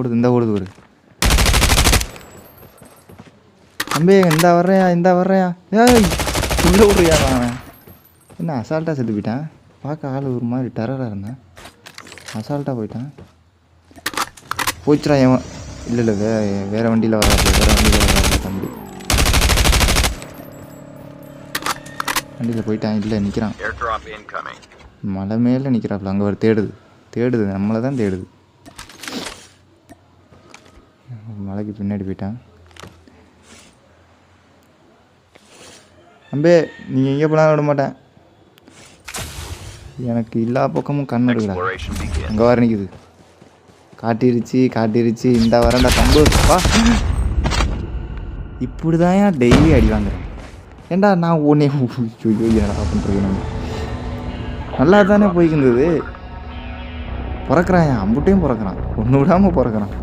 ஓடுது இந்த ஓடுது ஒரு தம்பி இந்த வர்றையா ஏய் உள்ளே விட்றியா அவன் என்ன அசால்ட்டாக செத்து போயிட்டான் பார்க்க ஆள் ஒரு மாதிரி டெரராக இருந்தேன் அசால்ட்டாக போயிட்டான் போச்சுடா ஏன் இல்லை வேறு வண்டியில் வராது தம்பி வண்டியில் போயிட்டான் இல்லை நிற்கிறான் மலை மேலே நிற்கிறாப்புல அங்கே ஒரு தேடுது நம்மளை தான் தேடுது மலைக்கு பின்னாடி போயிட்டான் அம்பே நீங்கள் எங்கே போனாலும் விட மாட்டேன் எனக்கு எல்லா பக்கமும் கண் எடுக்கடா அங்கே வர நிற்குது காட்டிருச்சு இந்த வரண்டா தம்பு வா இப்படி தான் ஏன் டெய்லி அடி வாங்குறேன் ஏண்டா நான் ஒன்றே என்னடா பண்ணுறேன் நம்ம நல்லா தானே போய்க்கிருந்தது பிறக்கிறான் அம்புட்டையும் பிறக்கிறான் ஒன்று விடாமல் பிறக்கிறான்